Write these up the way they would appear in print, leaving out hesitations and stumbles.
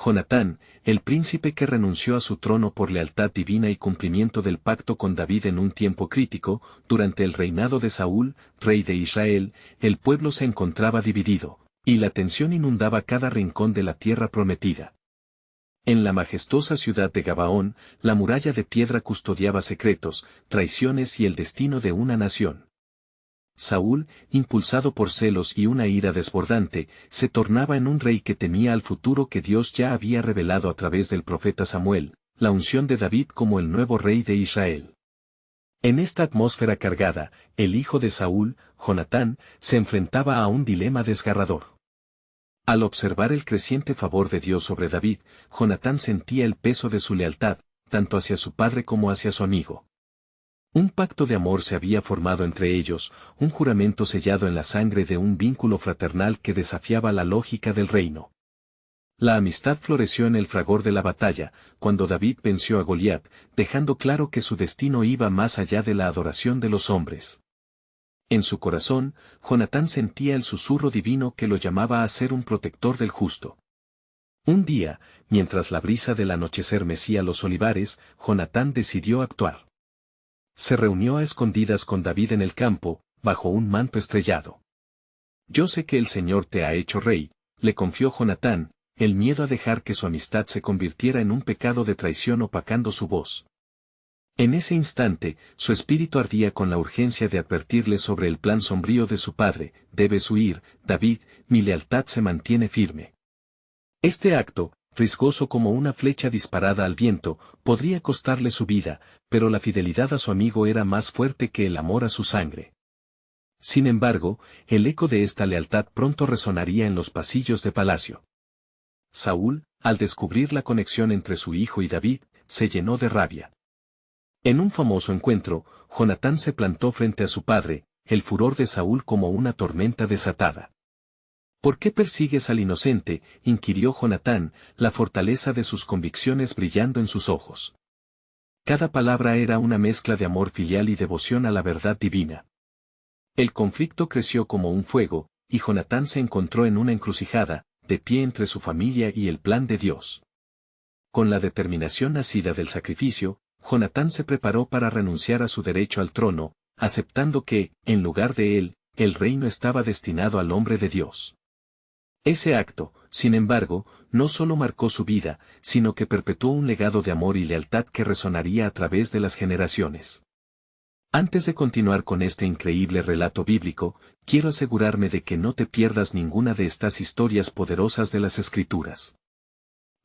Jonatán, el príncipe que renunció a su trono por lealtad divina y cumplimiento del pacto con David en un tiempo crítico, durante el reinado de Saúl, rey de Israel, el pueblo se encontraba dividido, y la tensión inundaba cada rincón de la tierra prometida. En la majestuosa ciudad de Gabaón, la muralla de piedra custodiaba secretos, traiciones y el destino de una nación. Saúl, impulsado por celos y una ira desbordante, se tornaba en un rey que temía al futuro que Dios ya había revelado a través del profeta Samuel, la unción de David como el nuevo rey de Israel. En esta atmósfera cargada, el hijo de Saúl, Jonatán, se enfrentaba a un dilema desgarrador. Al observar el creciente favor de Dios sobre David, Jonatán sentía el peso de su lealtad, tanto hacia su padre como hacia su amigo. Un pacto de amor se había formado entre ellos, un juramento sellado en la sangre de un vínculo fraternal que desafiaba la lógica del reino. La amistad floreció en el fragor de la batalla, cuando David venció a Goliat, dejando claro que su destino iba más allá de la adoración de los hombres. En su corazón, Jonatán sentía el susurro divino que lo llamaba a ser un protector del justo. Un día, mientras la brisa del anochecer mecía los olivares, Jonatán decidió actuar. Se reunió a escondidas con David en el campo, bajo un manto estrellado. «Yo sé que el Señor te ha hecho rey», le confió Jonatán, el miedo a dejar que su amistad se convirtiera en un pecado de traición opacando su voz. En ese instante, su espíritu ardía con la urgencia de advertirle sobre el plan sombrío de su padre: «Debes huir, David, mi lealtad se mantiene firme». Este acto, riesgoso como una flecha disparada al viento, podría costarle su vida, pero la fidelidad a su amigo era más fuerte que el amor a su sangre. Sin embargo, el eco de esta lealtad pronto resonaría en los pasillos de palacio. Saúl, al descubrir la conexión entre su hijo y David, se llenó de rabia. En un famoso encuentro, Jonatán se plantó frente a su padre, el furor de Saúl como una tormenta desatada. «¿Por qué persigues al inocente?», inquirió Jonatán, la fortaleza de sus convicciones brillando en sus ojos. Cada palabra era una mezcla de amor filial y devoción a la verdad divina. El conflicto creció como un fuego, y Jonatán se encontró en una encrucijada, de pie entre su familia y el plan de Dios. Con la determinación nacida del sacrificio, Jonatán se preparó para renunciar a su derecho al trono, aceptando que, en lugar de él, el reino estaba destinado al hombre de Dios. Ese acto, sin embargo, no solo marcó su vida, sino que perpetuó un legado de amor y lealtad que resonaría a través de las generaciones. Antes de continuar con este increíble relato bíblico, quiero asegurarme de que no te pierdas ninguna de estas historias poderosas de las Escrituras.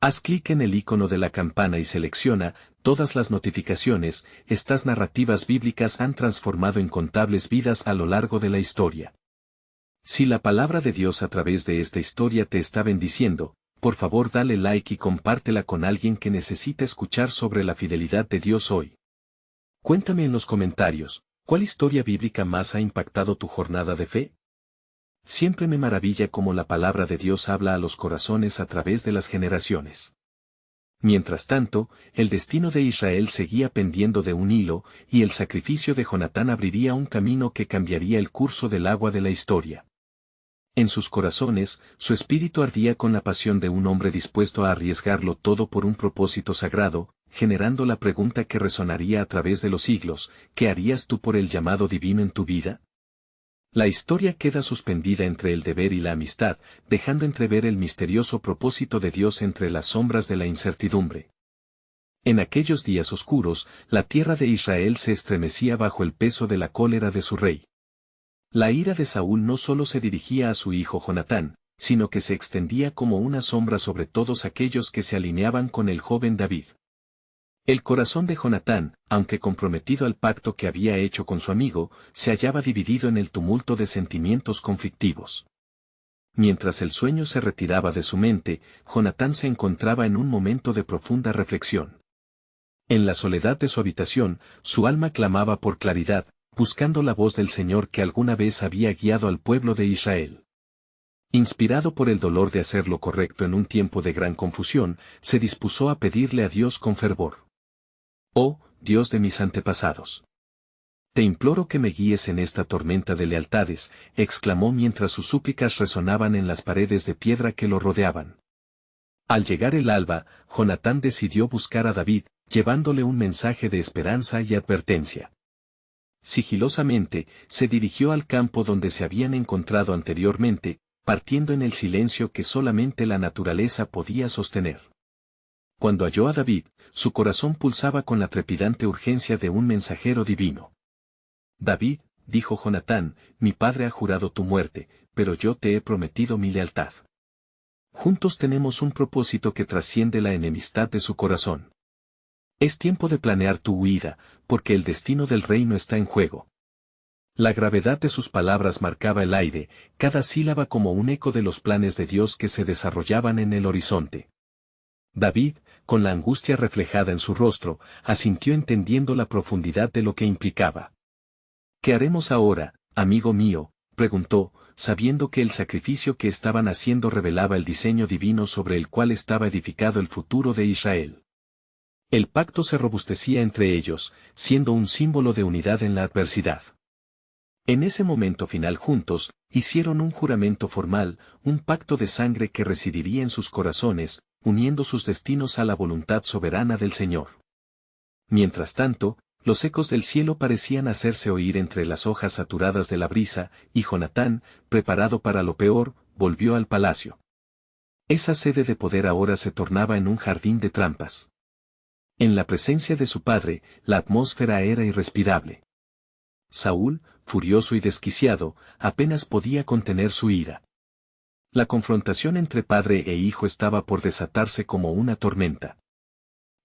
Haz clic en el icono de la campana y selecciona todas las notificaciones. Estas narrativas bíblicas han transformado incontables vidas a lo largo de la historia. Si la palabra de Dios a través de esta historia te está bendiciendo, por favor dale like y compártela con alguien que necesita escuchar sobre la fidelidad de Dios hoy. Cuéntame en los comentarios, ¿cuál historia bíblica más ha impactado tu jornada de fe? Siempre me maravilla cómo la palabra de Dios habla a los corazones a través de las generaciones. Mientras tanto, el destino de Israel seguía pendiendo de un hilo, y el sacrificio de Jonatán abriría un camino que cambiaría el curso del agua de la historia. En sus corazones, su espíritu ardía con la pasión de un hombre dispuesto a arriesgarlo todo por un propósito sagrado, generando la pregunta que resonaría a través de los siglos: ¿qué harías tú por el llamado divino en tu vida? La historia queda suspendida entre el deber y la amistad, dejando entrever el misterioso propósito de Dios entre las sombras de la incertidumbre. En aquellos días oscuros, la tierra de Israel se estremecía bajo el peso de la cólera de su rey. La ira de Saúl no solo se dirigía a su hijo Jonatán, sino que se extendía como una sombra sobre todos aquellos que se alineaban con el joven David. El corazón de Jonatán, aunque comprometido al pacto que había hecho con su amigo, se hallaba dividido en el tumulto de sentimientos conflictivos. Mientras el sueño se retiraba de su mente, Jonatán se encontraba en un momento de profunda reflexión. En la soledad de su habitación, su alma clamaba por claridad, buscando la voz del Señor que alguna vez había guiado al pueblo de Israel. Inspirado por el dolor de hacer lo correcto en un tiempo de gran confusión, se dispuso a pedirle a Dios con fervor. «Oh, Dios de mis antepasados, te imploro que me guíes en esta tormenta de lealtades», exclamó mientras sus súplicas resonaban en las paredes de piedra que lo rodeaban. Al llegar el alba, Jonatán decidió buscar a David, llevándole un mensaje de esperanza y advertencia. Sigilosamente, se dirigió al campo donde se habían encontrado anteriormente, partiendo en el silencio que solamente la naturaleza podía sostener. Cuando halló a David, su corazón pulsaba con la trepidante urgencia de un mensajero divino. David, dijo Jonatán, mi padre ha jurado tu muerte, pero yo te he prometido mi lealtad. Juntos tenemos un propósito que trasciende la enemistad de su corazón. Es tiempo de planear tu huida, porque el destino del reino está en juego. La gravedad de sus palabras marcaba el aire, cada sílaba como un eco de los planes de Dios que se desarrollaban en el horizonte. David, con la angustia reflejada en su rostro, asintió entendiendo la profundidad de lo que implicaba. ¿Qué haremos ahora, amigo mío?, preguntó, sabiendo que el sacrificio que estaban haciendo revelaba el diseño divino sobre el cual estaba edificado el futuro de Israel. El pacto se robustecía entre ellos, siendo un símbolo de unidad en la adversidad. En ese momento final juntos, hicieron un juramento formal, un pacto de sangre que residiría en sus corazones, uniendo sus destinos a la voluntad soberana del Señor. Mientras tanto, los ecos del cielo parecían hacerse oír entre las hojas saturadas de la brisa, y Jonatán, preparado para lo peor, volvió al palacio. Esa sede de poder ahora se tornaba en un jardín de trampas. En la presencia de su padre, la atmósfera era irrespirable. Saúl, furioso y desquiciado, apenas podía contener su ira. La confrontación entre padre e hijo estaba por desatarse como una tormenta.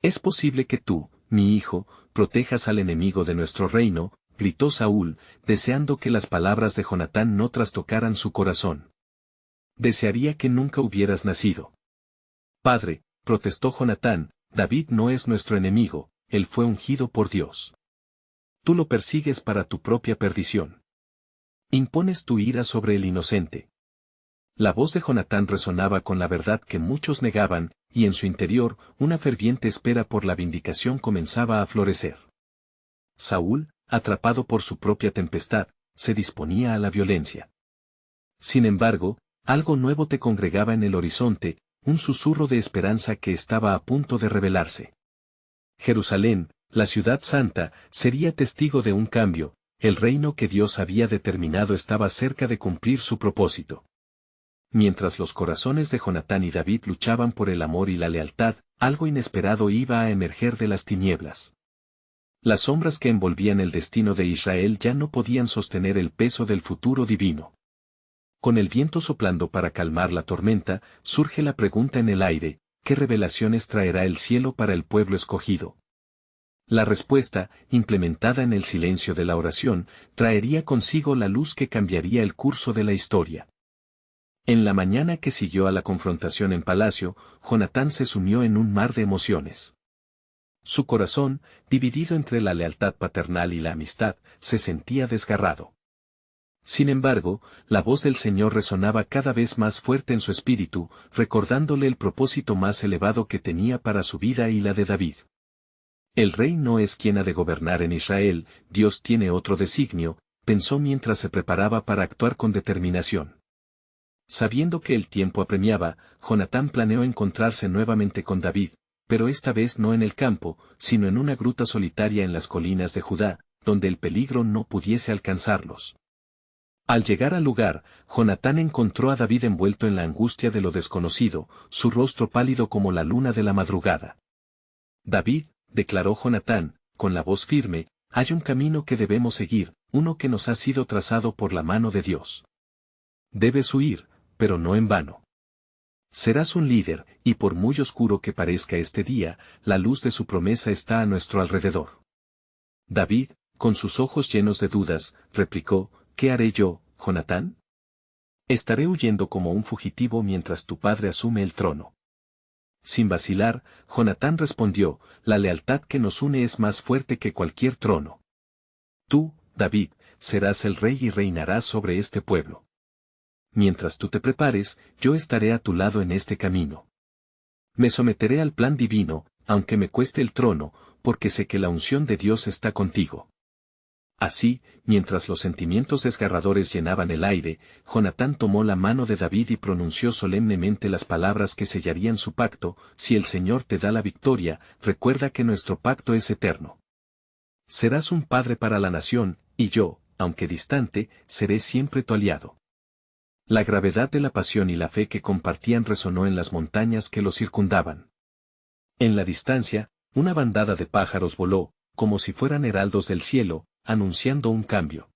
«Es posible que tú, mi hijo, protejas al enemigo de nuestro reino», gritó Saúl, deseando que las palabras de Jonatán no trastocaran su corazón. «Desearía que nunca hubieras nacido». «Padre», protestó Jonatán, «David no es nuestro enemigo, él fue ungido por Dios. Tú lo persigues para tu propia perdición. Impones tu ira sobre el inocente». La voz de Jonatán resonaba con la verdad que muchos negaban, y en su interior, una ferviente espera por la vindicación comenzaba a florecer. Saúl, atrapado por su propia tempestad, se disponía a la violencia. Sin embargo, algo nuevo te congregaba en el horizonte, un susurro de esperanza que estaba a punto de revelarse. Jerusalén, la ciudad santa, sería testigo de un cambio, el reino que Dios había determinado estaba cerca de cumplir su propósito. Mientras los corazones de Jonatán y David luchaban por el amor y la lealtad, algo inesperado iba a emerger de las tinieblas. Las sombras que envolvían el destino de Israel ya no podían sostener el peso del futuro divino. Con el viento soplando para calmar la tormenta, surge la pregunta en el aire, ¿qué revelaciones traerá el cielo para el pueblo escogido? La respuesta, implementada en el silencio de la oración, traería consigo la luz que cambiaría el curso de la historia. En la mañana que siguió a la confrontación en palacio, Jonatán se sumió en un mar de emociones. Su corazón, dividido entre la lealtad paternal y la amistad, se sentía desgarrado. Sin embargo, la voz del Señor resonaba cada vez más fuerte en su espíritu, recordándole el propósito más elevado que tenía para su vida y la de David. El rey no es quien ha de gobernar en Israel, Dios tiene otro designio, pensó mientras se preparaba para actuar con determinación. Sabiendo que el tiempo apremiaba, Jonatán planeó encontrarse nuevamente con David, pero esta vez no en el campo, sino en una gruta solitaria en las colinas de Judá, donde el peligro no pudiese alcanzarlos. Al llegar al lugar, Jonatán encontró a David envuelto en la angustia de lo desconocido, su rostro pálido como la luna de la madrugada. «David», declaró Jonatán, con la voz firme, «hay un camino que debemos seguir, uno que nos ha sido trazado por la mano de Dios. Debes huir, pero no en vano. Serás un líder, y por muy oscuro que parezca este día, la luz de su promesa está a nuestro alrededor». David, con sus ojos llenos de dudas, replicó, «¿Qué haré yo, Jonatán? Estaré huyendo como un fugitivo mientras tu padre asume el trono». Sin vacilar, Jonatán respondió, «La lealtad que nos une es más fuerte que cualquier trono. Tú, David, serás el rey y reinarás sobre este pueblo. Mientras tú te prepares, yo estaré a tu lado en este camino. Me someteré al plan divino, aunque me cueste el trono, porque sé que la unción de Dios está contigo». Así, mientras los sentimientos desgarradores llenaban el aire, Jonatán tomó la mano de David y pronunció solemnemente las palabras que sellarían su pacto: si el Señor te da la victoria, recuerda que nuestro pacto es eterno. Serás un padre para la nación, y yo, aunque distante, seré siempre tu aliado. La gravedad de la pasión y la fe que compartían resonó en las montañas que lo circundaban. En la distancia, una bandada de pájaros voló, como si fueran heraldos del cielo, anunciando un cambio.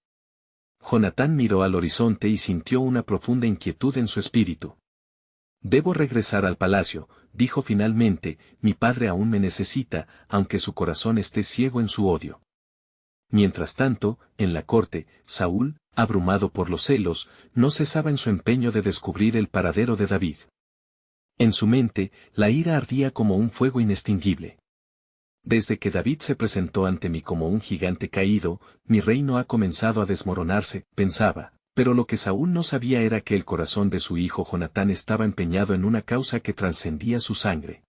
Jonatán miró al horizonte y sintió una profunda inquietud en su espíritu. Debo regresar al palacio, dijo finalmente, mi padre aún me necesita, aunque su corazón esté ciego en su odio. Mientras tanto, en la corte, Saúl, abrumado por los celos, no cesaba en su empeño de descubrir el paradero de David. En su mente, la ira ardía como un fuego inextinguible. Desde que David se presentó ante mí como un gigante caído, mi reino ha comenzado a desmoronarse, pensaba, pero lo que Saúl no sabía era que el corazón de su hijo Jonatán estaba empeñado en una causa que trascendía su sangre.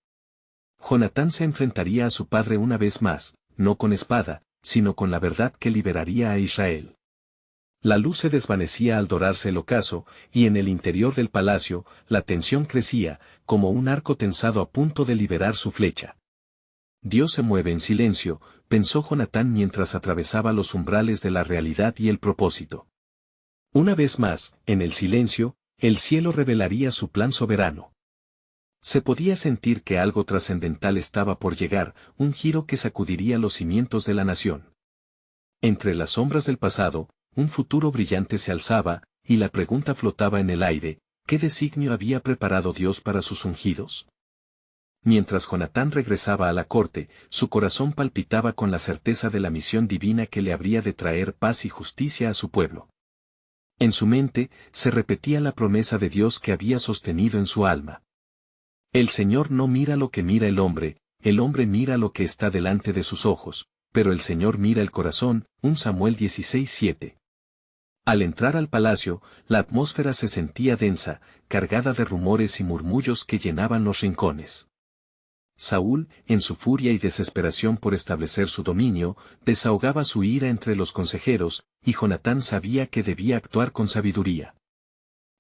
Jonatán se enfrentaría a su padre una vez más, no con espada, sino con la verdad que liberaría a Israel. La luz se desvanecía al dorarse el ocaso, y en el interior del palacio, la tensión crecía, como un arco tensado a punto de liberar su flecha. Dios se mueve en silencio, pensó Jonatán mientras atravesaba los umbrales de la realidad y el propósito. Una vez más, en el silencio, el cielo revelaría su plan soberano. Se podía sentir que algo trascendental estaba por llegar, un giro que sacudiría los cimientos de la nación. Entre las sombras del pasado, un futuro brillante se alzaba, y la pregunta flotaba en el aire: ¿qué designio había preparado Dios para sus ungidos? Mientras Jonatán regresaba a la corte, su corazón palpitaba con la certeza de la misión divina que le habría de traer paz y justicia a su pueblo. En su mente, se repetía la promesa de Dios que había sostenido en su alma. El Señor no mira lo que mira el hombre mira lo que está delante de sus ojos, pero el Señor mira el corazón. 1 Samuel 16:7. Al entrar al palacio, la atmósfera se sentía densa, cargada de rumores y murmullos que llenaban los rincones. Saúl, en su furia y desesperación por establecer su dominio, desahogaba su ira entre los consejeros, y Jonatán sabía que debía actuar con sabiduría.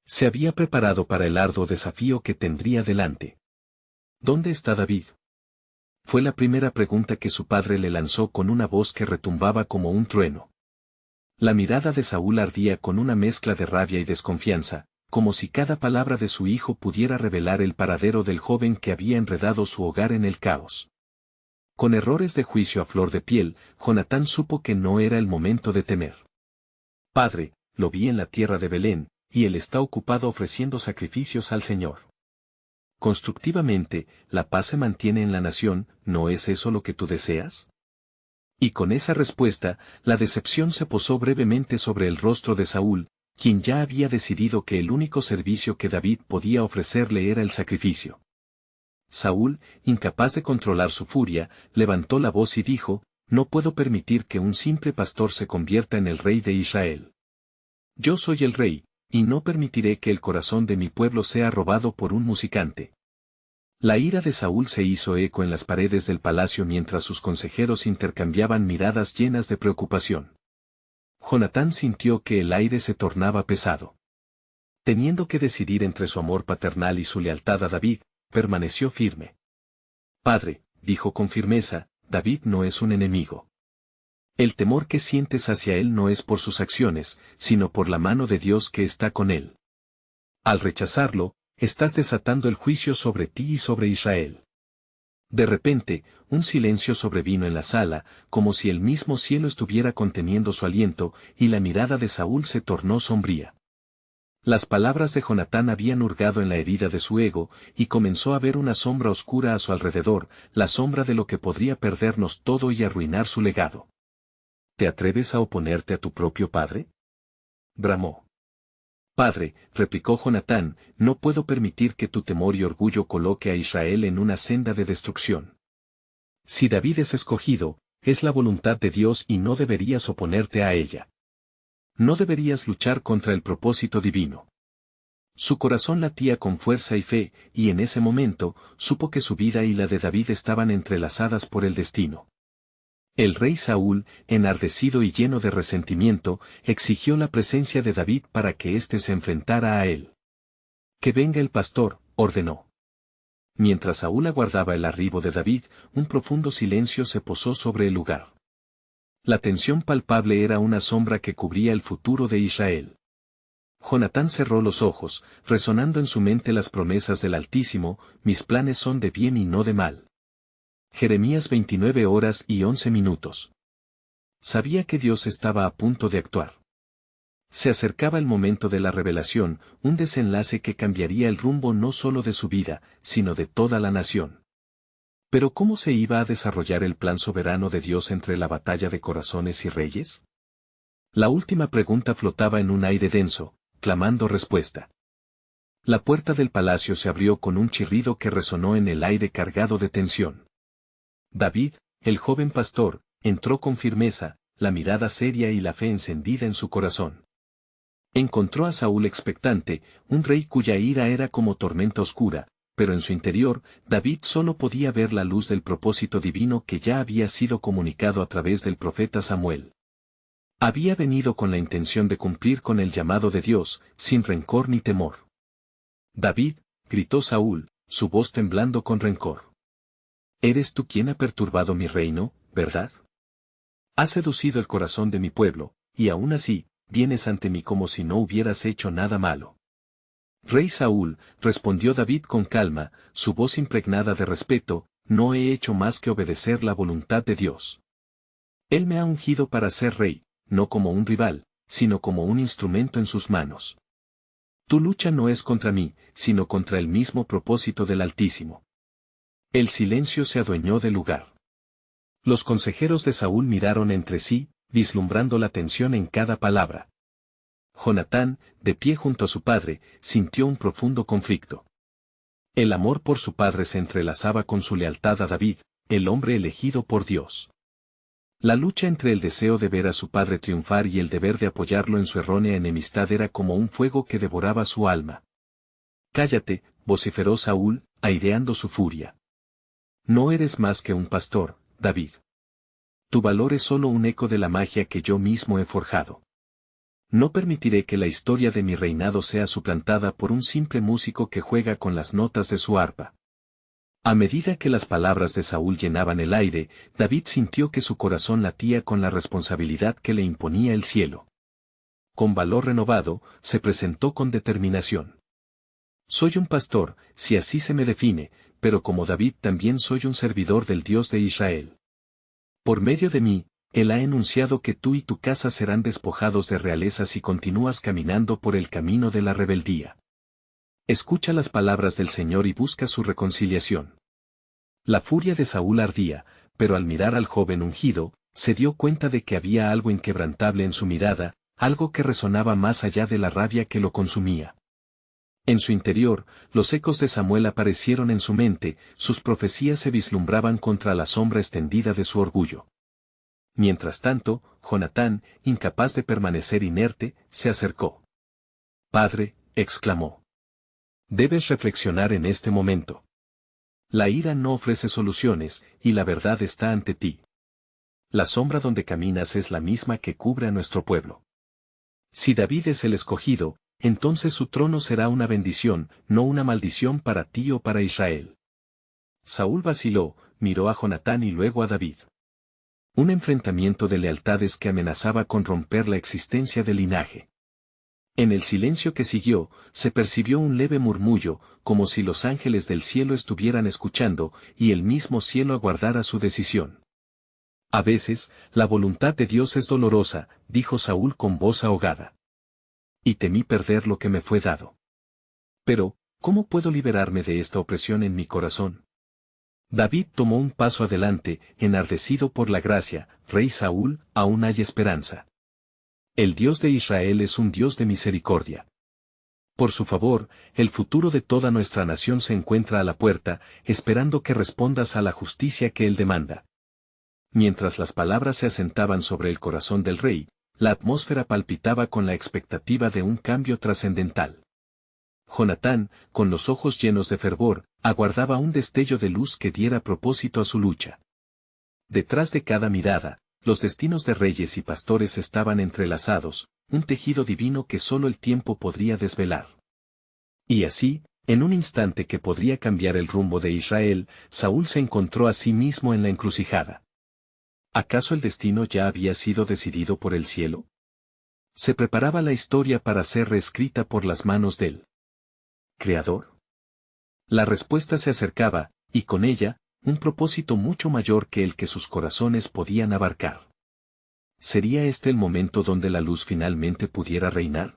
Se había preparado para el arduo desafío que tendría delante. ¿Dónde está David? Fue la primera pregunta que su padre le lanzó con una voz que retumbaba como un trueno. La mirada de Saúl ardía con una mezcla de rabia y desconfianza, como si cada palabra de su hijo pudiera revelar el paradero del joven que había enredado su hogar en el caos. Con errores de juicio a flor de piel, Jonatán supo que no era el momento de temer. Padre, lo vi en la tierra de Belén, y él está ocupado ofreciendo sacrificios al Señor. Constructivamente, la paz se mantiene en la nación, ¿no es eso lo que tú deseas? Y con esa respuesta, la decepción se posó brevemente sobre el rostro de Saúl, quien ya había decidido que el único servicio que David podía ofrecerle era el sacrificio. Saúl, incapaz de controlar su furia, levantó la voz y dijo: no puedo permitir que un simple pastor se convierta en el rey de Israel. Yo soy el rey, y no permitiré que el corazón de mi pueblo sea robado por un musicante. La ira de Saúl se hizo eco en las paredes del palacio mientras sus consejeros intercambiaban miradas llenas de preocupación. Jonatán sintió que el aire se tornaba pesado. Teniendo que decidir entre su amor paternal y su lealtad a David, permaneció firme. Padre, dijo con firmeza, David no es un enemigo. El temor que sientes hacia él no es por sus acciones, sino por la mano de Dios que está con él. Al rechazarlo, estás desatando el juicio sobre ti y sobre Israel. De repente, un silencio sobrevino en la sala, como si el mismo cielo estuviera conteniendo su aliento, y la mirada de Saúl se tornó sombría. Las palabras de Jonatán habían hurgado en la herida de su ego, y comenzó a ver una sombra oscura a su alrededor, la sombra de lo que podría perdernos todo y arruinar su legado. ¿Te atreves a oponerte a tu propio padre?, bramó. Padre, replicó Jonatán, no puedo permitir que tu temor y orgullo coloque a Israel en una senda de destrucción. Si David es escogido, es la voluntad de Dios y no deberías oponerte a ella. No deberías luchar contra el propósito divino. Su corazón latía con fuerza y fe, y en ese momento, supo que su vida y la de David estaban entrelazadas por el destino. El rey Saúl, enardecido y lleno de resentimiento, exigió la presencia de David para que éste se enfrentara a él. «Que venga el pastor», ordenó. Mientras Saúl aguardaba el arribo de David, un profundo silencio se posó sobre el lugar. La tensión palpable era una sombra que cubría el futuro de Israel. Jonatán cerró los ojos, resonando en su mente las promesas del Altísimo: «Mis planes son de bien y no de mal». Jeremías 29:11. Sabía que Dios estaba a punto de actuar. Se acercaba el momento de la revelación, un desenlace que cambiaría el rumbo no solo de su vida, sino de toda la nación. Pero ¿cómo se iba a desarrollar el plan soberano de Dios entre la batalla de corazones y reyes? La última pregunta flotaba en un aire denso, clamando respuesta. La puerta del palacio se abrió con un chirrido que resonó en el aire cargado de tensión. David, el joven pastor, entró con firmeza, la mirada seria y la fe encendida en su corazón. Encontró a Saúl expectante, un rey cuya ira era como tormenta oscura, pero en su interior, David solo podía ver la luz del propósito divino que ya había sido comunicado a través del profeta Samuel. Había venido con la intención de cumplir con el llamado de Dios, sin rencor ni temor. «David», gritó Saúl, su voz temblando con rencor. «Eres tú quien ha perturbado mi reino, ¿verdad? Has seducido el corazón de mi pueblo, y aún así, vienes ante mí como si no hubieras hecho nada malo». «Rey Saúl», respondió David con calma, su voz impregnada de respeto, «no he hecho más que obedecer la voluntad de Dios. Él me ha ungido para ser rey, no como un rival, sino como un instrumento en sus manos. Tu lucha no es contra mí, sino contra el mismo propósito del Altísimo». El silencio se adueñó del lugar. Los consejeros de Saúl miraron entre sí, vislumbrando la tensión en cada palabra. Jonatán, de pie junto a su padre, sintió un profundo conflicto. El amor por su padre se entrelazaba con su lealtad a David, el hombre elegido por Dios. La lucha entre el deseo de ver a su padre triunfar y el deber de apoyarlo en su errónea enemistad era como un fuego que devoraba su alma. «Cállate», vociferó Saúl, aireando su furia. «No eres más que un pastor, David. Tu valor es solo un eco de la magia que yo mismo he forjado. No permitiré que la historia de mi reinado sea suplantada por un simple músico que juega con las notas de su arpa». A medida que las palabras de Saúl llenaban el aire, David sintió que su corazón latía con la responsabilidad que le imponía el cielo. Con valor renovado, se presentó con determinación. «Soy un pastor, si así se me define, pero como David también soy un servidor del Dios de Israel. Por medio de mí, Él ha enunciado que tú y tu casa serán despojados de realeza si continúas caminando por el camino de la rebeldía. Escucha las palabras del Señor y busca su reconciliación». La furia de Saúl ardía, pero al mirar al joven ungido, se dio cuenta de que había algo inquebrantable en su mirada, algo que resonaba más allá de la rabia que lo consumía. En su interior, los ecos de Samuel aparecieron en su mente, sus profecías se vislumbraban contra la sombra extendida de su orgullo. Mientras tanto, Jonatán, incapaz de permanecer inerte, se acercó. «Padre», exclamó. «Debes reflexionar en este momento. La ira no ofrece soluciones, y la verdad está ante ti. La sombra donde caminas es la misma que cubre a nuestro pueblo. Si David es el escogido, entonces su trono será una bendición, no una maldición para ti o para Israel». Saúl vaciló, miró a Jonatán y luego a David. Un enfrentamiento de lealtades que amenazaba con romper la existencia del linaje. En el silencio que siguió, se percibió un leve murmullo, como si los ángeles del cielo estuvieran escuchando, y el mismo cielo aguardara su decisión. «A veces, la voluntad de Dios es dolorosa», dijo Saúl con voz ahogada. «Y temí perder lo que me fue dado. Pero, ¿cómo puedo liberarme de esta opresión en mi corazón?» David tomó un paso adelante, enardecido por la gracia. «Rey Saúl, aún hay esperanza. El Dios de Israel es un Dios de misericordia. Por su favor, el futuro de toda nuestra nación se encuentra a la puerta, esperando que respondas a la justicia que Él demanda». Mientras las palabras se asentaban sobre el corazón del rey, la atmósfera palpitaba con la expectativa de un cambio trascendental. Jonatán, con los ojos llenos de fervor, aguardaba un destello de luz que diera propósito a su lucha. Detrás de cada mirada, los destinos de reyes y pastores estaban entrelazados, un tejido divino que solo el tiempo podría desvelar. Y así, en un instante que podría cambiar el rumbo de Israel, Saúl se encontró a sí mismo en la encrucijada. ¿Acaso el destino ya había sido decidido por el cielo? ¿Se preparaba la historia para ser reescrita por las manos del Creador? La respuesta se acercaba, y con ella, un propósito mucho mayor que el que sus corazones podían abarcar. ¿Sería este el momento donde la luz finalmente pudiera reinar?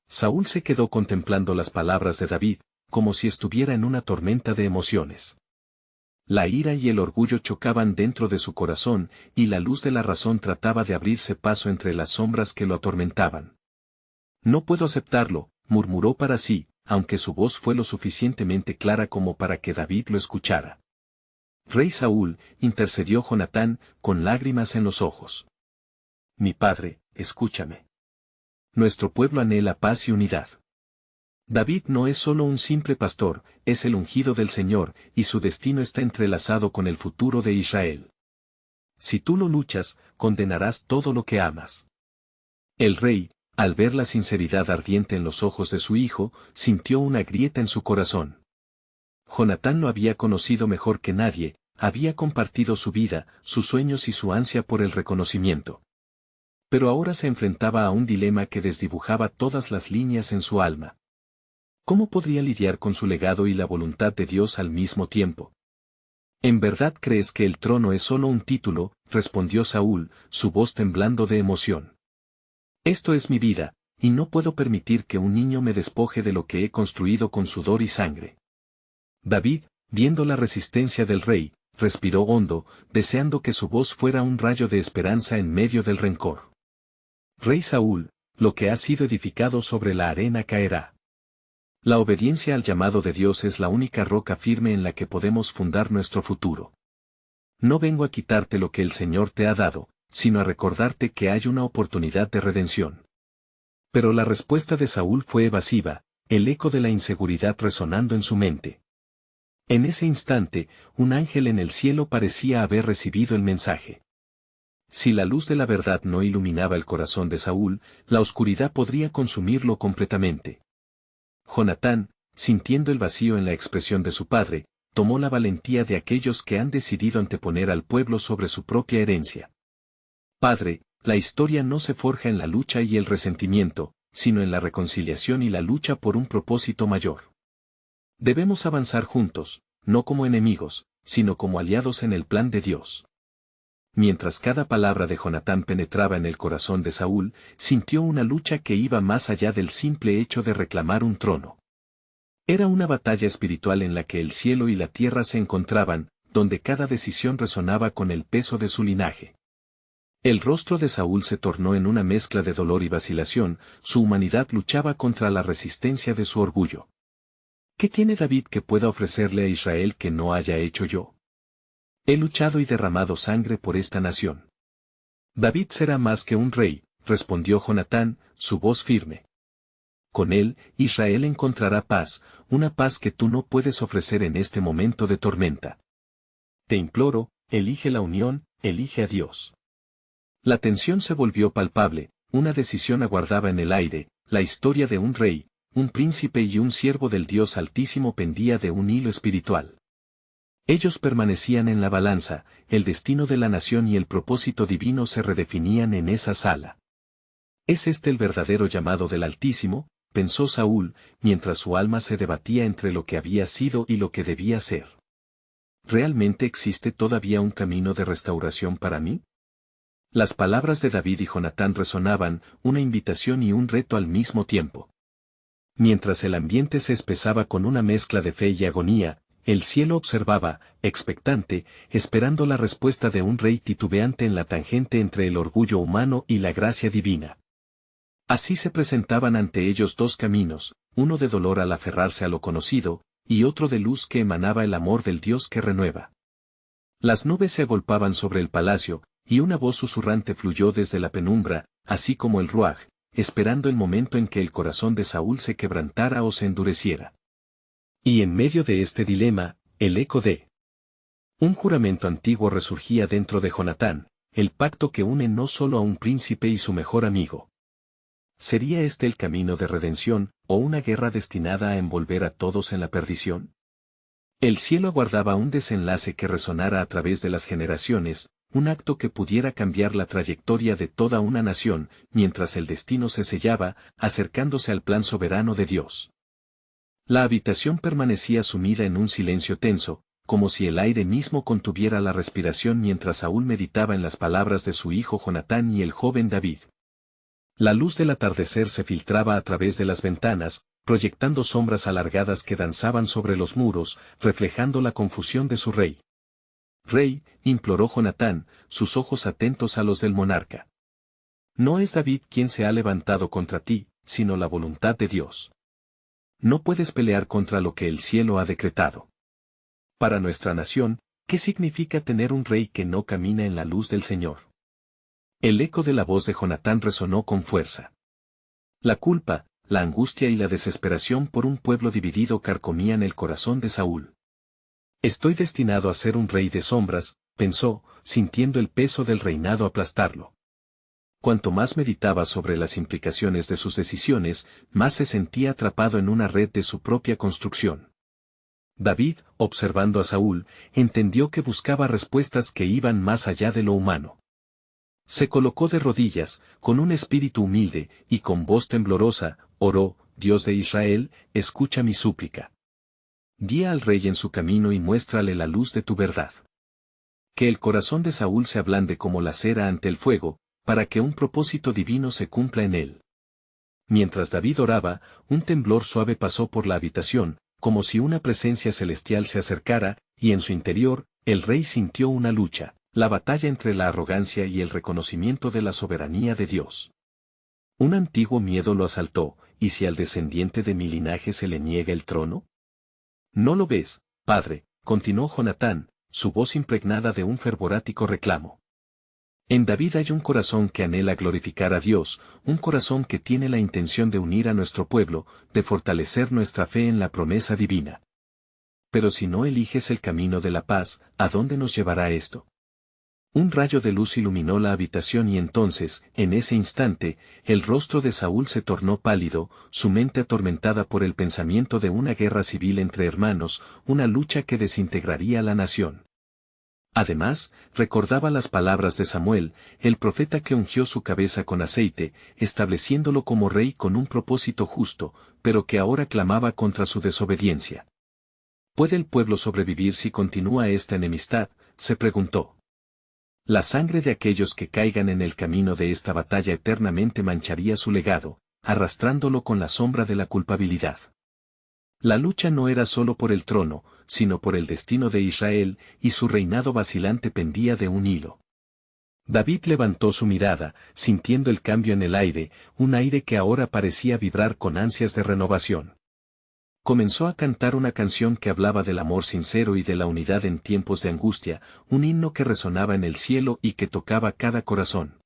Saúl se quedó contemplando las palabras de David, como si estuviera en una tormenta de emociones. La ira y el orgullo chocaban dentro de su corazón, y la luz de la razón trataba de abrirse paso entre las sombras que lo atormentaban. No puedo aceptarlo, murmuró para sí, aunque su voz fue lo suficientemente clara como para que David lo escuchara. Rey Saúl, intercedió Jonatán, con lágrimas en los ojos. Mi padre, escúchame. Nuestro pueblo anhela paz y unidad. David no es solo un simple pastor, es el ungido del Señor, y su destino está entrelazado con el futuro de Israel. Si tú lo luchas, condenarás todo lo que amas. El rey, al ver la sinceridad ardiente en los ojos de su hijo, sintió una grieta en su corazón. Jonatán lo había conocido mejor que nadie, había compartido su vida, sus sueños y su ansia por el reconocimiento. Pero ahora se enfrentaba a un dilema que desdibujaba todas las líneas en su alma. ¿Cómo podría lidiar con su legado y la voluntad de Dios al mismo tiempo? ¿En verdad crees que el trono es solo un título?, respondió Saúl, su voz temblando de emoción. Esto es mi vida, y no puedo permitir que un niño me despoje de lo que he construido con sudor y sangre. David, viendo la resistencia del rey, respiró hondo, deseando que su voz fuera un rayo de esperanza en medio del rencor. Rey Saúl, lo que ha sido edificado sobre la arena caerá. La obediencia al llamado de Dios es la única roca firme en la que podemos fundar nuestro futuro. No vengo a quitarte lo que el Señor te ha dado, sino a recordarte que hay una oportunidad de redención. Pero la respuesta de Saúl fue evasiva, el eco de la inseguridad resonando en su mente. En ese instante, un ángel en el cielo parecía haber recibido el mensaje. Si la luz de la verdad no iluminaba el corazón de Saúl, la oscuridad podría consumirlo completamente. Jonatán, sintiendo el vacío en la expresión de su padre, tomó la valentía de aquellos que han decidido anteponer al pueblo sobre su propia herencia. Padre, la historia no se forja en la lucha y el resentimiento, sino en la reconciliación y la lucha por un propósito mayor. Debemos avanzar juntos, no como enemigos, sino como aliados en el plan de Dios. Mientras cada palabra de Jonatán penetraba en el corazón de Saúl, sintió una lucha que iba más allá del simple hecho de reclamar un trono. Era una batalla espiritual en la que el cielo y la tierra se encontraban, donde cada decisión resonaba con el peso de su linaje. El rostro de Saúl se tornó en una mezcla de dolor y vacilación, su humanidad luchaba contra la resistencia de su orgullo. ¿Qué tiene David que pueda ofrecerle a Israel que no haya hecho yo? He luchado y derramado sangre por esta nación. David será más que un rey, respondió Jonatán, su voz firme. Con él, Israel encontrará paz, una paz que tú no puedes ofrecer en este momento de tormenta. Te imploro, elige la unión, elige a Dios. La tensión se volvió palpable, una decisión aguardaba en el aire, la historia de un rey, un príncipe y un siervo del Dios Altísimo pendía de un hilo espiritual. Ellos permanecían en la balanza, el destino de la nación y el propósito divino se redefinían en esa sala. ¿Es este el verdadero llamado del Altísimo?, pensó Saúl, mientras su alma se debatía entre lo que había sido y lo que debía ser. ¿Realmente existe todavía un camino de restauración para mí? Las palabras de David y Jonatán resonaban, una invitación y un reto al mismo tiempo. Mientras el ambiente se espesaba con una mezcla de fe y agonía, el cielo observaba, expectante, esperando la respuesta de un rey titubeante en la tangente entre el orgullo humano y la gracia divina. Así se presentaban ante ellos dos caminos, uno de dolor al aferrarse a lo conocido, y otro de luz que emanaba el amor del Dios que renueva. Las nubes se agolpaban sobre el palacio, y una voz susurrante fluyó desde la penumbra, así como el ruaj, esperando el momento en que el corazón de Saúl se quebrantara o se endureciera. Y en medio de este dilema, el eco de Un juramento antiguo resurgía dentro de Jonatán, el pacto que une no solo a un príncipe y su mejor amigo. ¿Sería este el camino de redención, o una guerra destinada a envolver a todos en la perdición? El cielo aguardaba un desenlace que resonara a través de las generaciones, un acto que pudiera cambiar la trayectoria de toda una nación, mientras el destino se sellaba, acercándose al plan soberano de Dios. La habitación permanecía sumida en un silencio tenso, como si el aire mismo contuviera la respiración mientras Saúl meditaba en las palabras de su hijo Jonatán y el joven David. La luz del atardecer se filtraba a través de las ventanas, proyectando sombras alargadas que danzaban sobre los muros, reflejando la confusión de su rey. «Rey», imploró Jonatán, sus ojos atentos a los del monarca. «No es David quien se ha levantado contra ti, sino la voluntad de Dios. No puedes pelear contra lo que el cielo ha decretado. Para nuestra nación, ¿qué significa tener un rey que no camina en la luz del Señor?» El eco de la voz de Jonatán resonó con fuerza. La culpa, la angustia y la desesperación por un pueblo dividido carcomían el corazón de Saúl. «Estoy destinado a ser un rey de sombras», pensó, sintiendo el peso del reinado aplastarlo. Cuanto más meditaba sobre las implicaciones de sus decisiones, más se sentía atrapado en una red de su propia construcción. David, observando a Saúl, entendió que buscaba respuestas que iban más allá de lo humano. Se colocó de rodillas, con un espíritu humilde, y con voz temblorosa, oró: «Dios de Israel, escucha mi súplica. Guía al rey en su camino y muéstrale la luz de tu verdad». Que el corazón de Saúl se ablande como la cera ante el fuego, para que un propósito divino se cumpla en él. Mientras David oraba, un temblor suave pasó por la habitación, como si una presencia celestial se acercara, y en su interior, el rey sintió una lucha, la batalla entre la arrogancia y el reconocimiento de la soberanía de Dios. Un antiguo miedo lo asaltó: ¿y si al descendiente de mi linaje se le niega el trono? «¿No lo ves, padre?», continuó Jonatán, su voz impregnada de un fervorático reclamo. «En David hay un corazón que anhela glorificar a Dios, un corazón que tiene la intención de unir a nuestro pueblo, de fortalecer nuestra fe en la promesa divina. Pero si no eliges el camino de la paz, ¿a dónde nos llevará esto?». Un rayo de luz iluminó la habitación y entonces, en ese instante, el rostro de Saúl se tornó pálido, su mente atormentada por el pensamiento de una guerra civil entre hermanos, una lucha que desintegraría la nación. Además, recordaba las palabras de Samuel, el profeta que ungió su cabeza con aceite, estableciéndolo como rey con un propósito justo, pero que ahora clamaba contra su desobediencia. ¿Puede el pueblo sobrevivir si continúa esta enemistad?, se preguntó. La sangre de aquellos que caigan en el camino de esta batalla eternamente mancharía su legado, arrastrándolo con la sombra de la culpabilidad. La lucha no era solo por el trono, sino por el destino de Israel, y su reinado vacilante pendía de un hilo. David levantó su mirada, sintiendo el cambio en el aire, un aire que ahora parecía vibrar con ansias de renovación. Comenzó a cantar una canción que hablaba del amor sincero y de la unidad en tiempos de angustia, un himno que resonaba en el cielo y que tocaba cada corazón.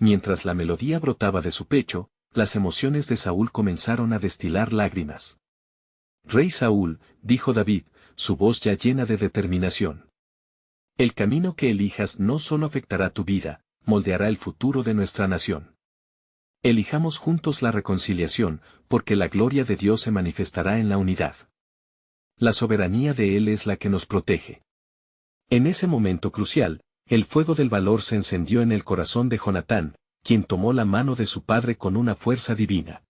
Mientras la melodía brotaba de su pecho, las emociones de Saúl comenzaron a destilar lágrimas. «Rey Saúl», dijo David, su voz ya llena de determinación. «El camino que elijas no solo afectará tu vida, moldeará el futuro de nuestra nación. Elijamos juntos la reconciliación, porque la gloria de Dios se manifestará en la unidad. La soberanía de Él es la que nos protege». En ese momento crucial, el fuego del valor se encendió en el corazón de Jonatán, quien tomó la mano de su padre con una fuerza divina.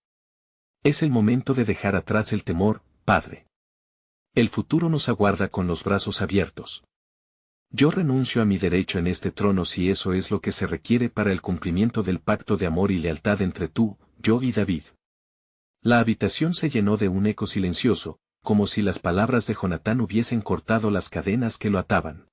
«Es el momento de dejar atrás el temor, padre. El futuro nos aguarda con los brazos abiertos. Yo renuncio a mi derecho en este trono si eso es lo que se requiere para el cumplimiento del pacto de amor y lealtad entre tú, yo y David». La habitación se llenó de un eco silencioso, como si las palabras de Jonatán hubiesen cortado las cadenas que lo ataban.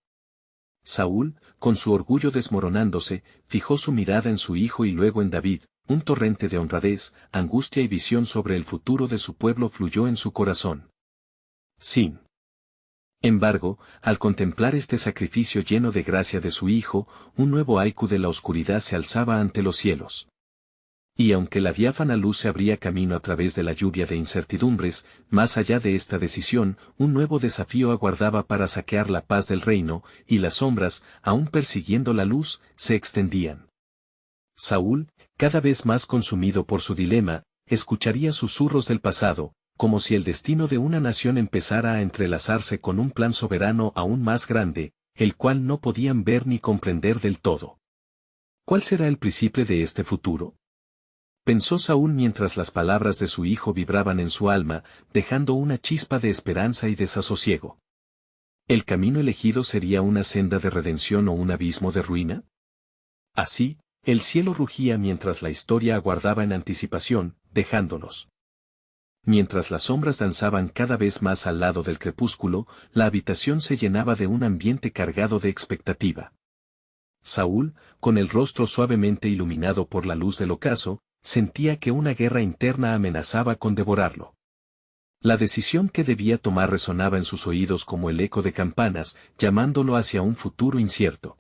Saúl, con su orgullo desmoronándose, fijó su mirada en su hijo y luego en David. Un torrente de honradez, angustia y visión sobre el futuro de su pueblo fluyó en su corazón. Sin embargo, al contemplar este sacrificio lleno de gracia de su hijo, un nuevo haiku de la oscuridad se alzaba ante los cielos. Y aunque la diáfana luz se abría camino a través de la lluvia de incertidumbres, más allá de esta decisión, un nuevo desafío aguardaba para saquear la paz del reino, y las sombras, aún persiguiendo la luz, se extendían. Saúl, cada vez más consumido por su dilema, escucharía susurros del pasado, como si el destino de una nación empezara a entrelazarse con un plan soberano aún más grande, el cual no podían ver ni comprender del todo. ¿Cuál será el príncipe de este futuro? Pensó Saúl mientras las palabras de su hijo vibraban en su alma, dejando una chispa de esperanza y desasosiego. ¿El camino elegido sería una senda de redención o un abismo de ruina? Así, el cielo rugía mientras la historia aguardaba en anticipación, dejándonos. Mientras las sombras danzaban cada vez más al lado del crepúsculo, la habitación se llenaba de un ambiente cargado de expectativa. Saúl, con el rostro suavemente iluminado por la luz del ocaso, sentía que una guerra interna amenazaba con devorarlo. La decisión que debía tomar resonaba en sus oídos como el eco de campanas, llamándolo hacia un futuro incierto.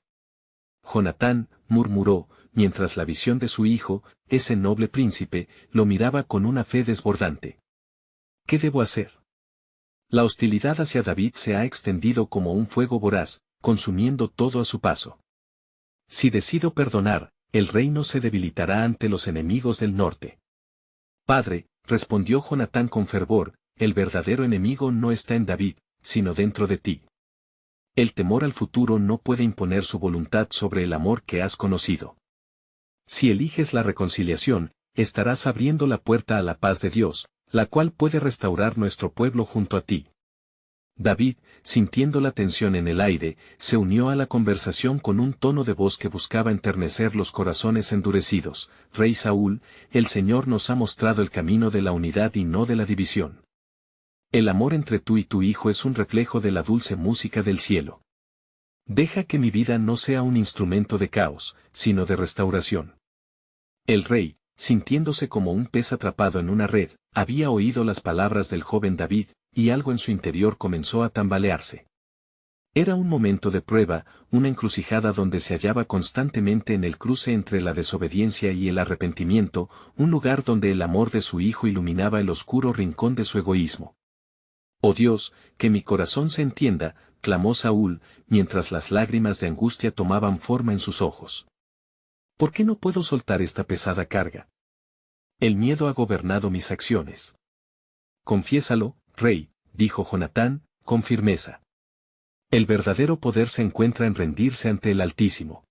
Jonatán, murmuró, mientras la visión de su hijo, ese noble príncipe, lo miraba con una fe desbordante. ¿Qué debo hacer? La hostilidad hacia David se ha extendido como un fuego voraz, consumiendo todo a su paso. Si decido perdonar, el reino se debilitará ante los enemigos del norte. Padre, respondió Jonatán con fervor, el verdadero enemigo no está en David, sino dentro de ti. El temor al futuro no puede imponer su voluntad sobre el amor que has conocido. Si eliges la reconciliación, estarás abriendo la puerta a la paz de Dios, la cual puede restaurar nuestro pueblo junto a ti. David, sintiendo la tensión en el aire, se unió a la conversación con un tono de voz que buscaba enternecer los corazones endurecidos. Rey Saúl, el Señor nos ha mostrado el camino de la unidad y no de la división. El amor entre tú y tu hijo es un reflejo de la dulce música del cielo. Deja que mi vida no sea un instrumento de caos, sino de restauración. El rey, sintiéndose como un pez atrapado en una red, había oído las palabras del joven David, y algo en su interior comenzó a tambalearse. Era un momento de prueba, una encrucijada donde se hallaba constantemente en el cruce entre la desobediencia y el arrepentimiento, un lugar donde el amor de su hijo iluminaba el oscuro rincón de su egoísmo. «Oh Dios, que mi corazón se entienda», clamó Saúl, mientras las lágrimas de angustia tomaban forma en sus ojos. ¿Por qué no puedo soltar esta pesada carga? El miedo ha gobernado mis acciones. Confiésalo, rey, dijo Jonatán, con firmeza. El verdadero poder se encuentra en rendirse ante el Altísimo.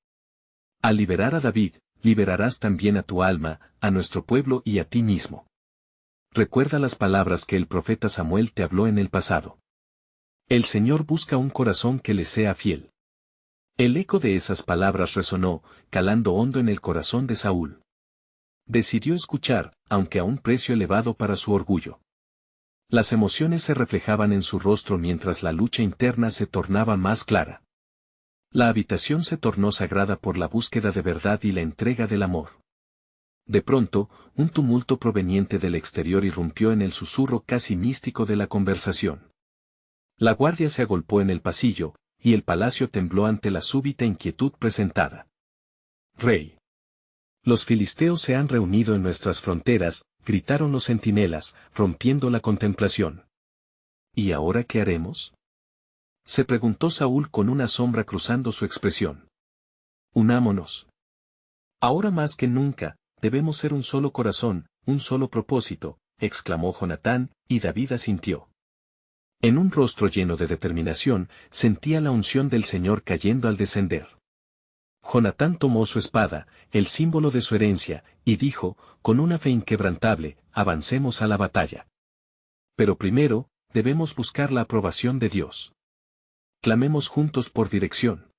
Al liberar a David, liberarás también a tu alma, a nuestro pueblo y a ti mismo. Recuerda las palabras que el profeta Samuel te habló en el pasado. El Señor busca un corazón que le sea fiel. El eco de esas palabras resonó, calando hondo en el corazón de Saúl. Decidió escuchar, aunque a un precio elevado para su orgullo. Las emociones se reflejaban en su rostro mientras la lucha interna se tornaba más clara. La habitación se tornó sagrada por la búsqueda de verdad y la entrega del amor. De pronto, un tumulto proveniente del exterior irrumpió en el susurro casi místico de la conversación. La guardia se agolpó en el pasillo, y el palacio tembló ante la súbita inquietud presentada. Rey. Los filisteos se han reunido en nuestras fronteras, gritaron los centinelas, rompiendo la contemplación. ¿Y ahora qué haremos? Se preguntó Saúl con una sombra cruzando su expresión. Unámonos. Ahora más que nunca, debemos ser un solo corazón, un solo propósito, exclamó Jonatán, y David asintió. En un rostro lleno de determinación, sentía la unción del Señor cayendo al descender. Jonatán tomó su espada, el símbolo de su herencia, y dijo, con una fe inquebrantable, avancemos a la batalla. Pero primero, debemos buscar la aprobación de Dios. Clamemos juntos por dirección.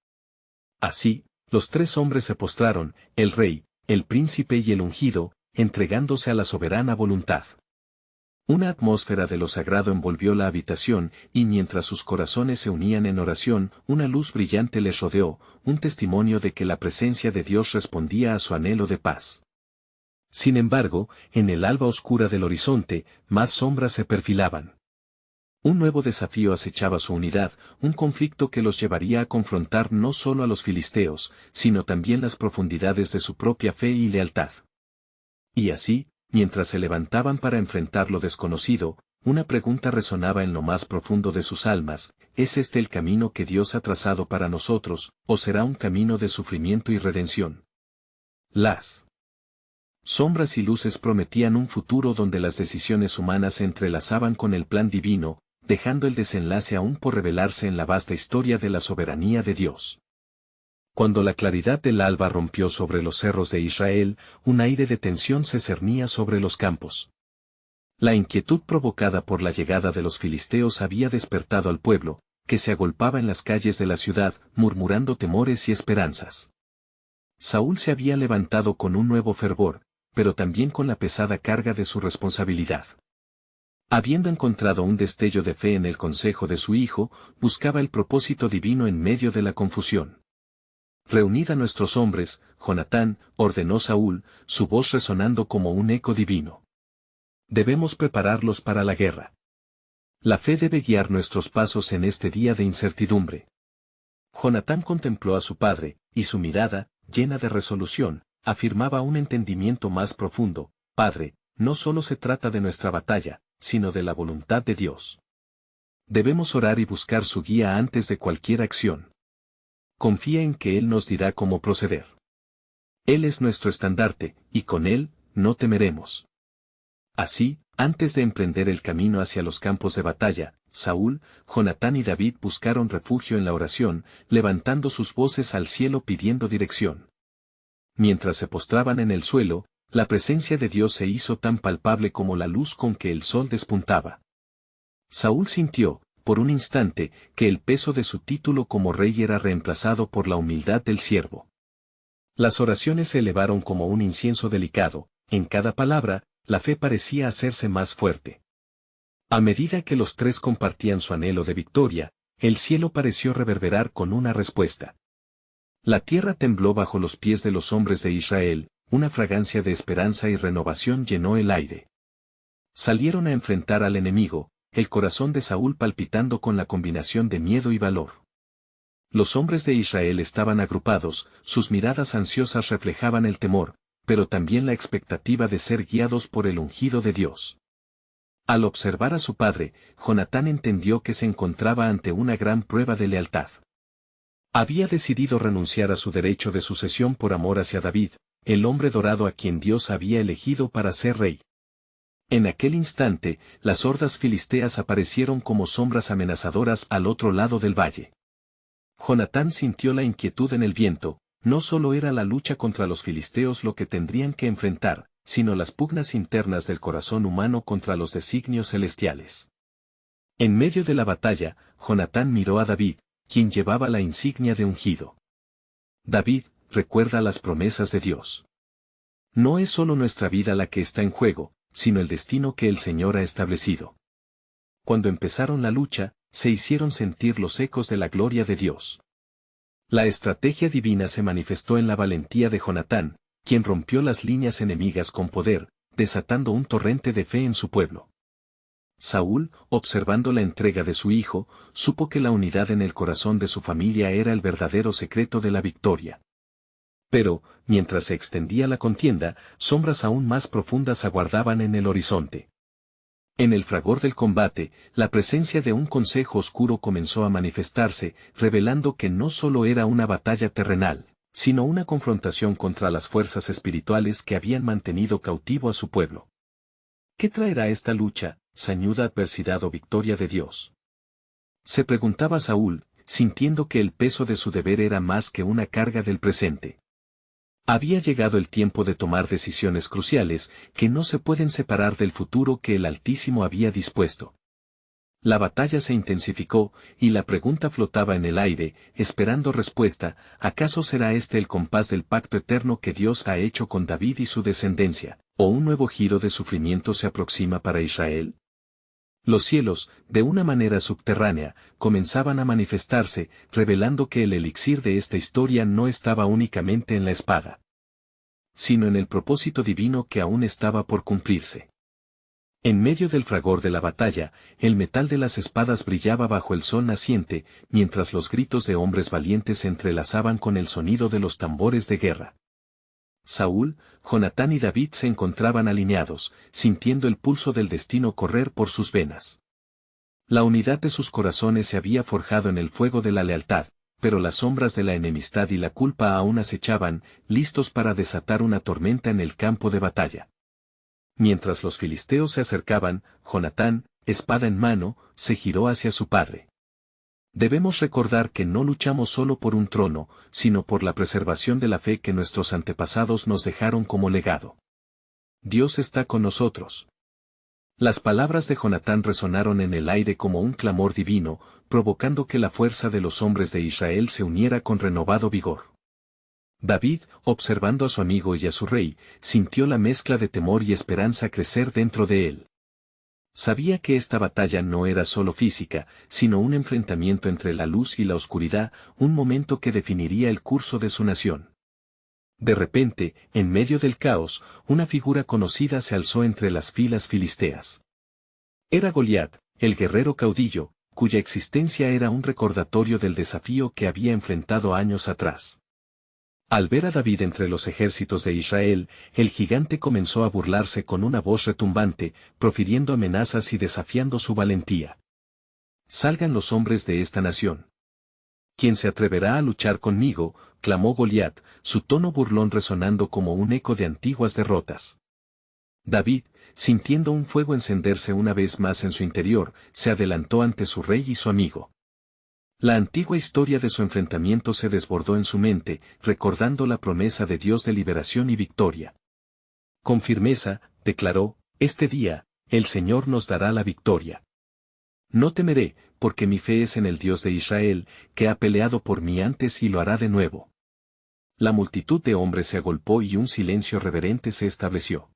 Así, los tres hombres se postraron, el rey, el príncipe y el ungido, entregándose a la soberana voluntad. Una atmósfera de lo sagrado envolvió la habitación, y mientras sus corazones se unían en oración, una luz brillante les rodeó, un testimonio de que la presencia de Dios respondía a su anhelo de paz. Sin embargo, en el alba oscura del horizonte, más sombras se perfilaban. Un nuevo desafío acechaba su unidad, un conflicto que los llevaría a confrontar no solo a los filisteos, sino también las profundidades de su propia fe y lealtad. Y así, mientras se levantaban para enfrentar lo desconocido, una pregunta resonaba en lo más profundo de sus almas: ¿es este el camino que Dios ha trazado para nosotros, o será un camino de sufrimiento y redención? Las sombras y luces prometían un futuro donde las decisiones humanas se entrelazaban con el plan divino, dejando el desenlace aún por revelarse en la vasta historia de la soberanía de Dios. Cuando la claridad del alba rompió sobre los cerros de Israel, un aire de tensión se cernía sobre los campos. La inquietud provocada por la llegada de los filisteos había despertado al pueblo, que se agolpaba en las calles de la ciudad, murmurando temores y esperanzas. Saúl se había levantado con un nuevo fervor, pero también con la pesada carga de su responsabilidad. Habiendo encontrado un destello de fe en el consejo de su hijo, buscaba el propósito divino en medio de la confusión. «Reunid a nuestros hombres», Jonatán, ordenó Saúl, su voz resonando como un eco divino. «Debemos prepararlos para la guerra. La fe debe guiar nuestros pasos en este día de incertidumbre». Jonatán contempló a su padre, y su mirada, llena de resolución, afirmaba un entendimiento más profundo: «Padre, no solo se trata de nuestra batalla, sino de la voluntad de Dios. Debemos orar y buscar su guía antes de cualquier acción. Confía en que Él nos dirá cómo proceder. Él es nuestro estandarte, y con Él, no temeremos». Así, antes de emprender el camino hacia los campos de batalla, Saúl, Jonatán y David buscaron refugio en la oración, levantando sus voces al cielo pidiendo dirección. Mientras se postraban en el suelo, la presencia de Dios se hizo tan palpable como la luz con que el sol despuntaba. Saúl sintió, por un instante, que el peso de su título como rey era reemplazado por la humildad del siervo. Las oraciones se elevaron como un incienso delicado, en cada palabra, la fe parecía hacerse más fuerte. A medida que los tres compartían su anhelo de victoria, el cielo pareció reverberar con una respuesta. La tierra tembló bajo los pies de los hombres de Israel, una fragancia de esperanza y renovación llenó el aire. Salieron a enfrentar al enemigo, el corazón de Saúl palpitando con la combinación de miedo y valor. Los hombres de Israel estaban agrupados, sus miradas ansiosas reflejaban el temor, pero también la expectativa de ser guiados por el ungido de Dios. Al observar a su padre, Jonatán entendió que se encontraba ante una gran prueba de lealtad. Había decidido renunciar a su derecho de sucesión por amor hacia David, el hombre dorado a quien Dios había elegido para ser rey. En aquel instante, las hordas filisteas aparecieron como sombras amenazadoras al otro lado del valle. Jonatán sintió la inquietud en el viento. No solo era la lucha contra los filisteos lo que tendrían que enfrentar, sino las pugnas internas del corazón humano contra los designios celestiales. En medio de la batalla, Jonatán miró a David, quien llevaba la insignia de ungido. «David, recuerda las promesas de Dios. No es solo nuestra vida la que está en juego, sino el destino que el Señor ha establecido». Cuando empezaron la lucha, se hicieron sentir los ecos de la gloria de Dios. La estrategia divina se manifestó en la valentía de Jonatán, quien rompió las líneas enemigas con poder, desatando un torrente de fe en su pueblo. Saúl, observando la entrega de su hijo, supo que la unidad en el corazón de su familia era el verdadero secreto de la victoria. Pero, mientras se extendía la contienda, sombras aún más profundas aguardaban en el horizonte. En el fragor del combate, la presencia de un consejo oscuro comenzó a manifestarse, revelando que no solo era una batalla terrenal, sino una confrontación contra las fuerzas espirituales que habían mantenido cautivo a su pueblo. ¿Qué traerá esta lucha, sañuda adversidad o victoria de Dios? Se preguntaba Saúl, sintiendo que el peso de su deber era más que una carga del presente. Había llegado el tiempo de tomar decisiones cruciales, que no se pueden separar del futuro que el Altísimo había dispuesto. La batalla se intensificó, y la pregunta flotaba en el aire, esperando respuesta: ¿acaso será este el compás del pacto eterno que Dios ha hecho con David y su descendencia, o un nuevo giro de sufrimiento se aproxima para Israel? Los cielos, de una manera subterránea, comenzaban a manifestarse, revelando que el elixir de esta historia no estaba únicamente en la espada, sino en el propósito divino que aún estaba por cumplirse. En medio del fragor de la batalla, el metal de las espadas brillaba bajo el sol naciente, mientras los gritos de hombres valientes se entrelazaban con el sonido de los tambores de guerra. Saúl, Jonatán y David se encontraban alineados, sintiendo el pulso del destino correr por sus venas. La unidad de sus corazones se había forjado en el fuego de la lealtad, pero las sombras de la enemistad y la culpa aún acechaban, listos para desatar una tormenta en el campo de batalla. Mientras los filisteos se acercaban, Jonatán, espada en mano, se giró hacia su padre. Debemos recordar que no luchamos solo por un trono, sino por la preservación de la fe que nuestros antepasados nos dejaron como legado. Dios está con nosotros. Las palabras de Jonatán resonaron en el aire como un clamor divino, provocando que la fuerza de los hombres de Israel se uniera con renovado vigor. David, observando a su amigo y a su rey, sintió la mezcla de temor y esperanza crecer dentro de él. Sabía que esta batalla no era solo física, sino un enfrentamiento entre la luz y la oscuridad, un momento que definiría el curso de su nación. De repente, en medio del caos, una figura conocida se alzó entre las filas filisteas. Era Goliat, el guerrero caudillo, cuya existencia era un recordatorio del desafío que había enfrentado años atrás. Al ver a David entre los ejércitos de Israel, el gigante comenzó a burlarse con una voz retumbante, profiriendo amenazas y desafiando su valentía. «Salgan los hombres de esta nación. ¿Quién se atreverá a luchar conmigo?», clamó Goliat, su tono burlón resonando como un eco de antiguas derrotas. David, sintiendo un fuego encenderse una vez más en su interior, se adelantó ante su rey y su amigo. La antigua historia de su enfrentamiento se desbordó en su mente, recordando la promesa de Dios de liberación y victoria. Con firmeza, declaró, «Este día, el Señor nos dará la victoria. No temeré, porque mi fe es en el Dios de Israel, que ha peleado por mí antes y lo hará de nuevo». La multitud de hombres se agolpó y un silencio reverente se estableció.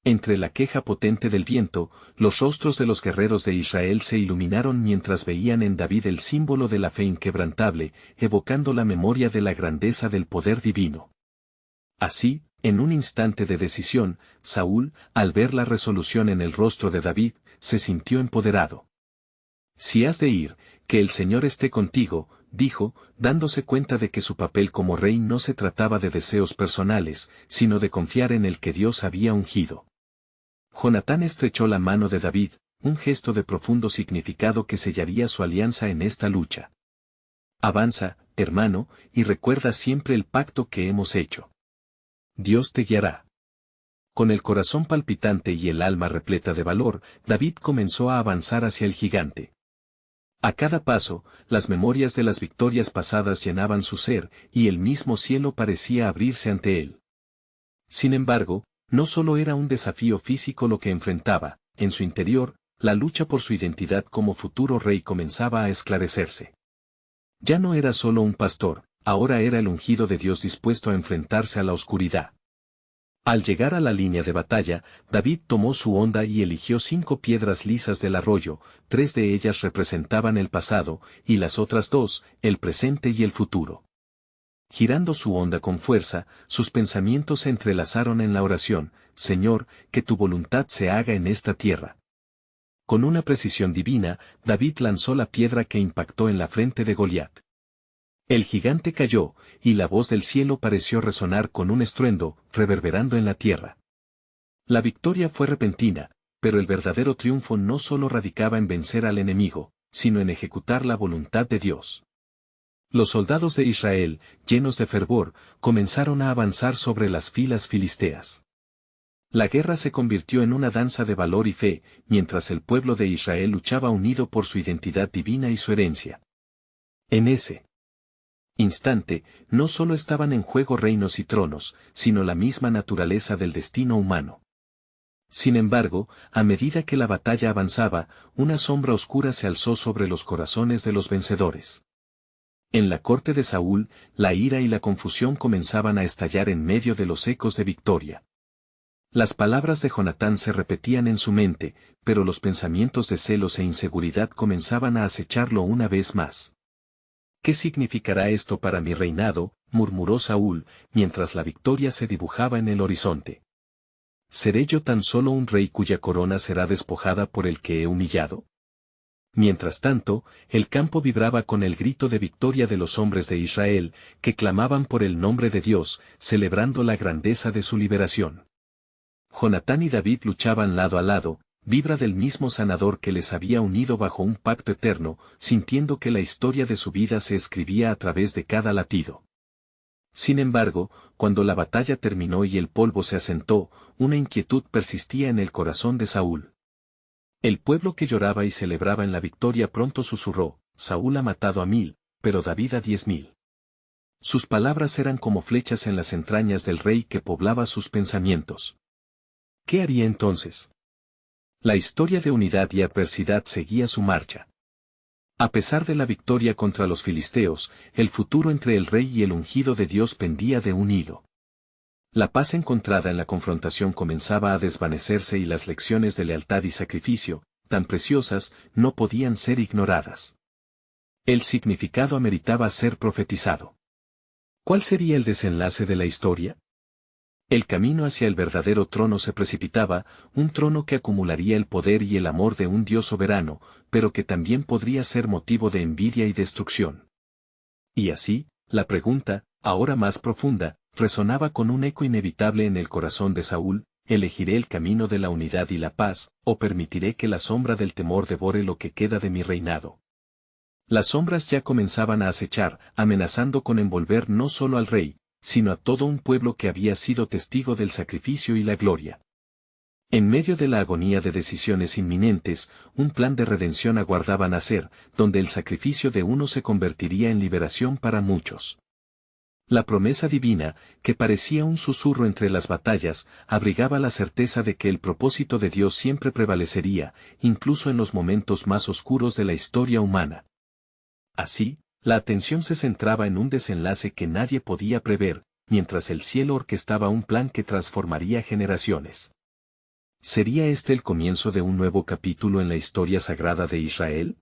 Entre la queja potente del viento, los rostros de los guerreros de Israel se iluminaron mientras veían en David el símbolo de la fe inquebrantable, evocando la memoria de la grandeza del poder divino. Así, en un instante de decisión, Saúl, al ver la resolución en el rostro de David, se sintió empoderado. «Si has de ir, que el Señor esté contigo», dijo, dándose cuenta de que su papel como rey no se trataba de deseos personales, sino de confiar en el que Dios había ungido. Jonatán estrechó la mano de David, un gesto de profundo significado que sellaría su alianza en esta lucha. «Avanza, hermano, y recuerda siempre el pacto que hemos hecho. Dios te guiará». Con el corazón palpitante y el alma repleta de valor, David comenzó a avanzar hacia el gigante. A cada paso, las memorias de las victorias pasadas llenaban su ser, y el mismo cielo parecía abrirse ante él. Sin embargo, no solo era un desafío físico lo que enfrentaba, en su interior, la lucha por su identidad como futuro rey comenzaba a esclarecerse. Ya no era solo un pastor, ahora era el ungido de Dios dispuesto a enfrentarse a la oscuridad. Al llegar a la línea de batalla, David tomó su honda y eligió 5 piedras lisas del arroyo, 3 de ellas representaban el pasado, y las otras 2, el presente y el futuro. Girando su honda con fuerza, sus pensamientos se entrelazaron en la oración: «Señor, que tu voluntad se haga en esta tierra». Con una precisión divina, David lanzó la piedra que impactó en la frente de Goliat. El gigante cayó, y la voz del cielo pareció resonar con un estruendo, reverberando en la tierra. La victoria fue repentina, pero el verdadero triunfo no solo radicaba en vencer al enemigo, sino en ejecutar la voluntad de Dios. Los soldados de Israel, llenos de fervor, comenzaron a avanzar sobre las filas filisteas. La guerra se convirtió en una danza de valor y fe, mientras el pueblo de Israel luchaba unido por su identidad divina y su herencia. En ese instante, no solo estaban en juego reinos y tronos, sino la misma naturaleza del destino humano. Sin embargo, a medida que la batalla avanzaba, una sombra oscura se alzó sobre los corazones de los vencedores. En la corte de Saúl, la ira y la confusión comenzaban a estallar en medio de los ecos de victoria. Las palabras de Jonatán se repetían en su mente, pero los pensamientos de celos e inseguridad comenzaban a acecharlo una vez más. «¿Qué significará esto para mi reinado?», murmuró Saúl, mientras la victoria se dibujaba en el horizonte. «¿Seré yo tan solo un rey cuya corona será despojada por el que he humillado?». Mientras tanto, el campo vibraba con el grito de victoria de los hombres de Israel, que clamaban por el nombre de Dios, celebrando la grandeza de su liberación. Jonatán y David luchaban lado a lado, vibra del mismo sanador que les había unido bajo un pacto eterno, sintiendo que la historia de su vida se escribía a través de cada latido. Sin embargo, cuando la batalla terminó y el polvo se asentó, una inquietud persistía en el corazón de Saúl. El pueblo que lloraba y celebraba en la victoria pronto susurró: Saúl ha matado a 1000, pero David a 10.000. Sus palabras eran como flechas en las entrañas del rey que poblaba sus pensamientos. ¿Qué haría entonces? La historia de unidad y adversidad seguía su marcha. A pesar de la victoria contra los filisteos, el futuro entre el rey y el ungido de Dios pendía de un hilo. La paz encontrada en la confrontación comenzaba a desvanecerse y las lecciones de lealtad y sacrificio, tan preciosas, no podían ser ignoradas. El significado ameritaba ser profetizado. ¿Cuál sería el desenlace de la historia? El camino hacia el verdadero trono se precipitaba, un trono que acumularía el poder y el amor de un Dios soberano, pero que también podría ser motivo de envidia y destrucción. Y así, la pregunta, ahora más profunda, resonaba con un eco inevitable en el corazón de Saúl: ¿elegiré el camino de la unidad y la paz, o permitiré que la sombra del temor devore lo que queda de mi reinado? Las sombras ya comenzaban a acechar, amenazando con envolver no solo al rey, sino a todo un pueblo que había sido testigo del sacrificio y la gloria. En medio de la agonía de decisiones inminentes, un plan de redención aguardaba nacer, donde el sacrificio de uno se convertiría en liberación para muchos. La promesa divina, que parecía un susurro entre las batallas, abrigaba la certeza de que el propósito de Dios siempre prevalecería, incluso en los momentos más oscuros de la historia humana. Así, la atención se centraba en un desenlace que nadie podía prever, mientras el cielo orquestaba un plan que transformaría generaciones. ¿Sería este el comienzo de un nuevo capítulo en la historia sagrada de Israel?